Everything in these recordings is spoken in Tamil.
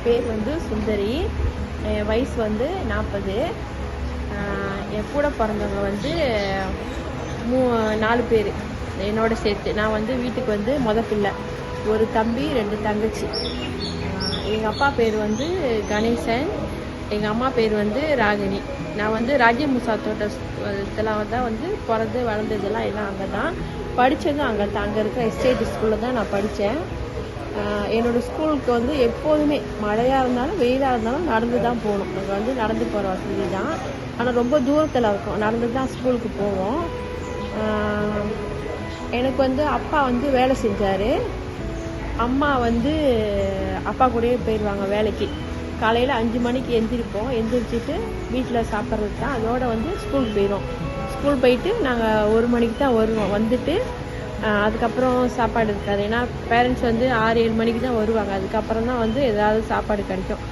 பேர் வந்து சுந்தரி. என் வயசு வந்து 40. என் கூட பிறந்தவங்க வந்து 4 பேர் என்னோட சேர்த்து. நான் வந்து வீட்டுக்கு வந்து பிள்ளை. ஒரு தம்பி 2 தங்கச்சி. எங்கள் அப்பா பேர் வந்து கணேசன், எங்கள் அம்மா பேர் வந்து ராகினி. நான் வந்து ராஜ்யமுசா தோட்டத்தில் தான் வந்து பிறந்து வளர்ந்ததெல்லாம் எல்லாம் அங்கே தான், படித்ததும் அங்கே தான். அங்கே இருக்கிற எஸ்டேட் ஸ்கூலில் தான் நான் படித்தேன். என்னோடய ஸ்கூலுக்கு வந்து எப்போதுமே மழையாக இருந்தாலும் வெயிலாக இருந்தாலும் நடந்து தான் போகணும். அங்கே வந்து நடந்து போகிற வசதி தான், ஆனால் ரொம்ப தூரத்தில் இருக்கும். நடந்து தான் ஸ்கூலுக்கு போவோம். எனக்கு வந்து அப்பா வந்து வேலை செஞ்சார். அம்மா வந்து அப்பா கூடயே போயிடுவாங்க வேலைக்கு. காலையில் 5 மணிக்கு எந்திரிச்சிட்டு வீட்டில் சாப்பிட்றது தான். அதோடு வந்து ஸ்கூலுக்கு போயிடுவோம். ஸ்கூல் போயிட்டு நாங்கள் 1 மணிக்கு தான் வருவோம். வந்துட்டு அதுக்கப்புறம் சாப்பாடு இருக்காது. ஏன்னா பேரண்ட்ஸ் வந்து 6-7 மணிக்கு தான் வருவாங்க. அதுக்கப்புறம் தான் வந்து ஏதாவது சாப்பாடு கிடைக்கும்.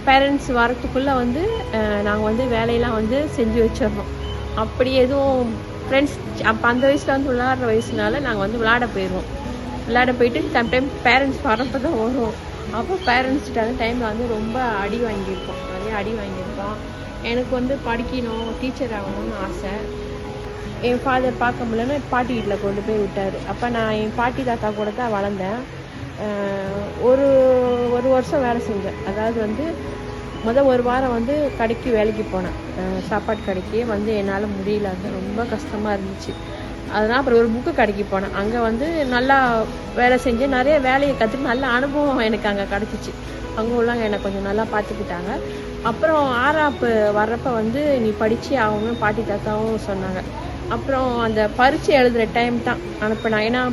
பேரண்ட்ஸ் வரத்துக்குள்ளே வந்து நாங்கள் வந்து வேலையெல்லாம் வந்து செஞ்சு வச்சிடணும். அப்படி எதுவும் ஃப்ரெண்ட்ஸ் அப்போ அந்த வயசில் வந்து விளையாடுற வயசுனால நாங்கள் வந்து விளையாட போயிட்டு சம்டைம் பேரண்ட்ஸ் வரப்போ தான் வருவோம். அப்போ பேரண்ட்ஸ்கிட்ட அந்த டைமில் வந்து ரொம்ப அடி வாங்கியிருக்கோம். நிறைய அடி வாங்கியிருக்கோம். எனக்கு வந்து படிக்கணும், டீச்சர் ஆகணும்னு ஆசை. என் ஃபாதர் பார்க்க முடியலன்னு பாட்டி வீட்டில் கொண்டு போய் விட்டார். அப்போ நான் என் பாட்டி தாத்தா கூட தான் வளர்ந்தேன். ஒரு வருஷம் வேலை செஞ்சேன். அதாவது வந்து ஒரு வாரம் வந்து கடைக்கு வேலைக்கு போனேன். சாப்பாடு கடைக்கு வந்து என்னால் முடியல, அது ரொம்ப கஷ்டமாக இருந்துச்சு. அதனால் அப்புறம் ஒரு புக்கு கடைக்கு போனேன். அங்கே வந்து நல்லா வேலை செஞ்சு நிறைய வேலையை கற்றுட்டு நல்ல அனுபவம் எனக்கு அங்கே கிடச்சிச்சு. அங்கே உள்ளவங்க என்னை கொஞ்சம் நல்லா பார்த்துக்கிட்டாங்க. அப்புறம் 6ஆப்பு வர்றப்போ வந்து நீ படித்து ஆகணும்னு பாட்டி தாத்தாவும் சொன்னாங்க. அப்புறம் அந்த பரீட்சை எழுதுகிற டைம் தான் அனுப்பினாங்க. ஏன்னா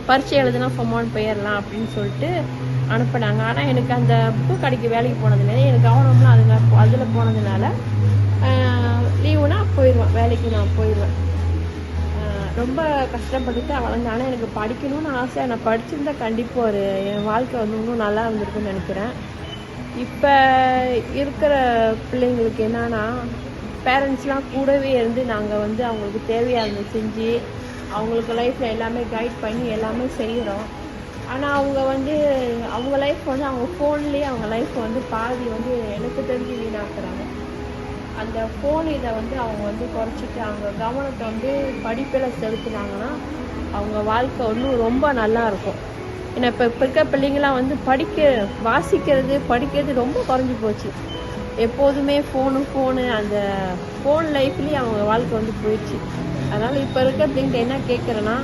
பரீட்சை எழுதுனா ஃபொமான்னு போயிடலாம் அப்படின்னு சொல்லிட்டு அனுப்பினாங்க. ஆனால் எனக்கு அந்த புக்கு கடைக்கு வேலைக்கு போனதுனால எனக்கு கவனம்லாம் அதில் போனதுனால லீவுனா போயிடுவேன், வேலைக்கு நான் போயிடுவேன். ரொம்ப கஷ்டப்பட்டு தான் வளர்ந்தேன். ஆனால் எனக்கு படிக்கணும்னு ஆசை. நான் படிச்சிருந்தா கண்டிப்பாக என் வாழ்க்கை வந்து இன்னும் நல்லா இருந்திருக்குன்னு நினைக்கிறேன். இப்போ இருக்கிற பிள்ளைங்களுக்கு என்னன்னா, பேரண்ட்ஸ்லாம் கூடவே இருந்து நாங்கள் வந்து அவங்களுக்கு தேவையானதை செஞ்சு அவங்களுக்கு லைஃப்பில் எல்லாமே கைட் பண்ணி எல்லாமே செய்கிறோம். ஆனால் அவங்க வந்து அவங்க லைஃப் வந்து அவங்க ஃபோன்லேயே அவங்க லைஃப் வந்து பாதி வந்து எனக்கு தெரிஞ்சு வீணாக்குறாங்க. அந்த ஃபோன் இதை வந்து அவங்க வந்து குறைச்சிட்டு அவங்க கவனத்தை வந்து படிப்பில் செலுத்தினாங்கன்னா அவங்க வாழ்க்கை இன்னும் ரொம்ப நல்லாயிருக்கும். ஏன்னா இப்போ இருக்க பிள்ளைங்களாம் வந்து படிக்கிறது ரொம்ப குறைஞ்சி போச்சு. எப்போதுமே ஃபோனு அந்த ஃபோன் லைஃப்லேயே அவங்க வாழ்க்கை வந்து போயிடுச்சு. அதனால் இப்போ இருக்க பிள்ளைங்க என்ன கேட்குறேன்னா,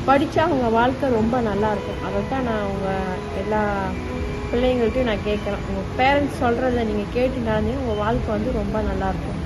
படித்தா அவங்க வாழ்க்கை ரொம்ப நல்லாயிருக்கும். அதை தான் நான் அவங்க எல்லா பிள்ளைங்கள்ட்டையும் நான் கேட்குறேன். உங்கள் பேரண்ட்ஸ் சொல்கிறத நீங்கள் கேட்டு நடந்தீங்கன்னா உங்கள் வாழ்க்கை வந்து ரொம்ப நல்லாயிருக்கும்.